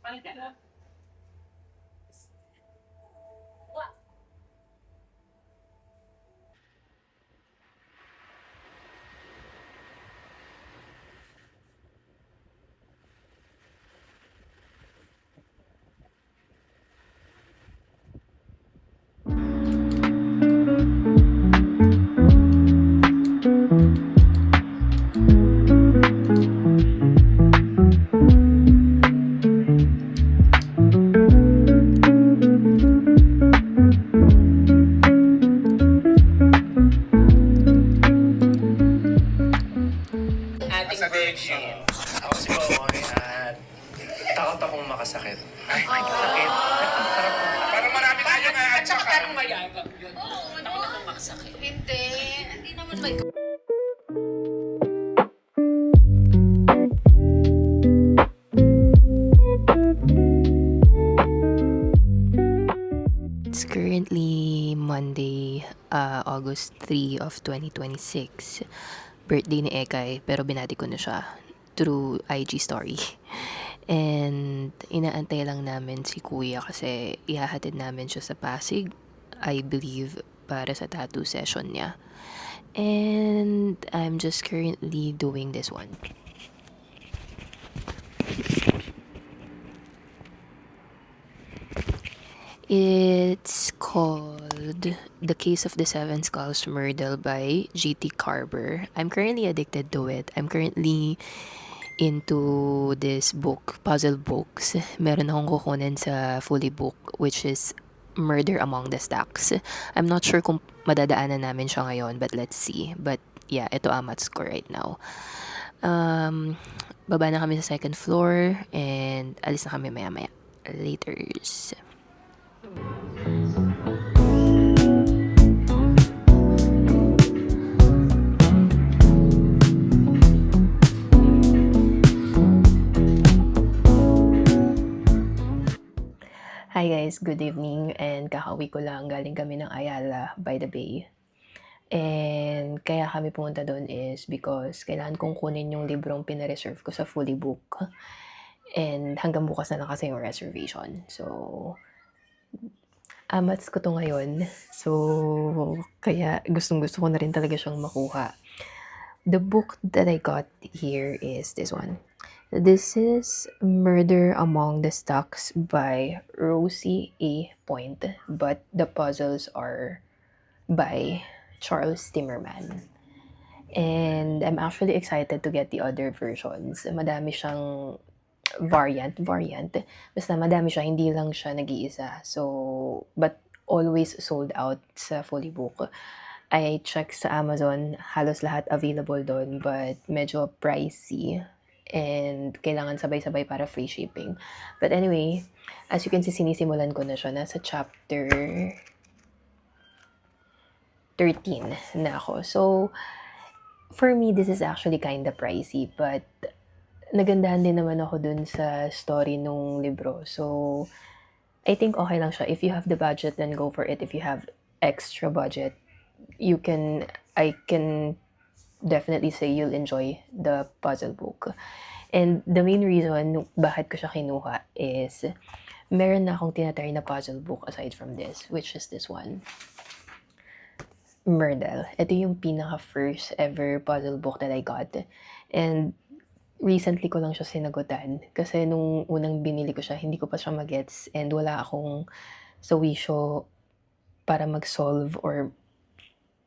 Ating ako si Boy at takot akong makasakit. Ay, sakit. Parang marami tayo na at saka parang mayaga. Oo, takot akong makasakit. Hindi naman may... It's currently Monday, August 3 of 2026. Birthday ni Ekay, pero binati ko na siya through IG story. And inaantay lang namin si Kuya kasi ihahatid namin siya sa Pasig, I believe, para sa tattoo session niya. And I'm just currently doing this one. It's called The Case of the Seven Skulls Myrtle by G.T. Carver. I'm currently addicted to it. I'm currently into this book, puzzle books. Meron akong kukunin sa fully book, which is Murder Among the Stacks. I'm not sure kung madadaanan namin siya ngayon, but let's see. But yeah, ito amats ko right now. Baba na kami sa second floor and alis na kami maya-maya. Laters. Hi guys, good evening, and kakauwi ko lang, galing kami ng Ayala by the Bay. And kaya kami pumunta doon is because kailangan kong kunin yung librong pinareserve ko sa fully book. And hanggang bukas na lang kasi yung reservation. So, amats ko to ngayon. So, kaya gustong-gusto ko na rin talaga siyang makuha. The book that I got here is this one. This is Murder Among the Stacks by Rosie A. Point, but the puzzles are by Charles Timmerman. And I'm actually excited to get the other versions. Madami siyang variant. Basta madami siya, hindi lang siya nag-iisa. So, but always sold out sa fully book. I checked sa Amazon, halos lahat available doon, but medyo pricey. And kailangan sabay-sabay para free shipping. But anyway, as you can see, sinisimulan ko na siya. Nasa chapter 13 na ako. So, for me, this is actually kinda pricey. But, nagandahan din naman ako dun sa story nung libro. So, I think okay lang siya. If you have the budget, then go for it. If you have extra budget, I can definitely say you'll enjoy the puzzle book. And the main reason bakit ko siya kinuha is meron na akong tinatry na puzzle book aside from this, which is this one. Myrtle. Ito yung pinaka-first ever puzzle book that I got. And recently ko lang siya sinagutan. Kasi nung unang binili ko siya, hindi ko pa siya magets and wala akong sawisyo para mag-solve or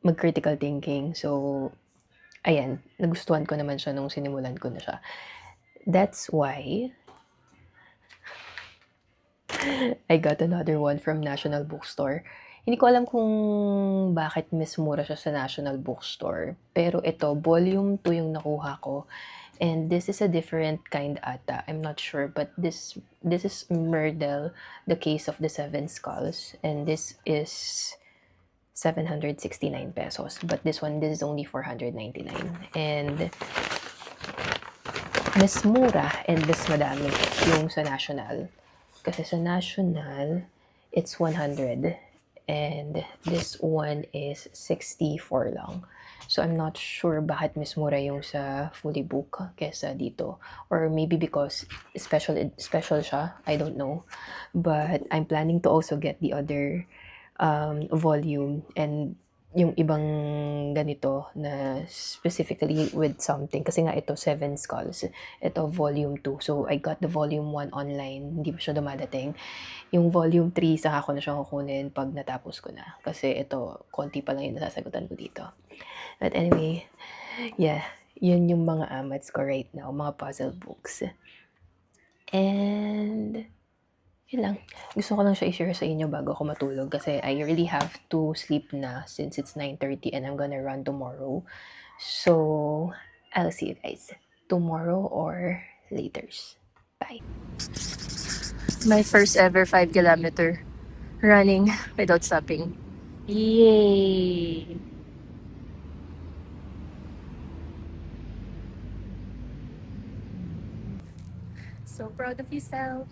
mag-critical thinking. So, ayan, nagustuhan ko naman siya nung sinimulan ko na siya. That's why I got another one from National Bookstore. Hindi ko alam kung bakit mas mura siya sa National Bookstore. Pero ito, volume 2 yung nakuha ko. And this is a different kind ata. I'm not sure. But this is Myrtle, The Case of the Seven Skulls. And this is 769 pesos. But this is only 499. And mas mura and mas madami yung sa National. Kasi sa National, it's 100. and this one is 64 lang. So I'm not sure bakit mas mura yung sa fully book kesa dito, or maybe because special siya, I don't know. But I'm planning to also get the other volume and yung ibang ganito na specifically with something, kasi nga ito 7 Skulls, ito volume 2, so I got the volume 1 online, hindi pa siya dumadating. Yung volume 3 saka ko na siya kukunin pag natapos ko na, kasi ito konti pa lang yung nasasagutan ko dito. But anyway, yeah, yun yung mga amats ko right now, mga puzzle books. And yun lang. Gusto ko lang siya i-share sa inyo bago ako matulog, kasi I really have to sleep na since it's 9:30 and I'm gonna run tomorrow. So, I'll see you guys tomorrow or laters. Bye. My first ever 5 kilometer running without stopping. Yay! So proud of yourself.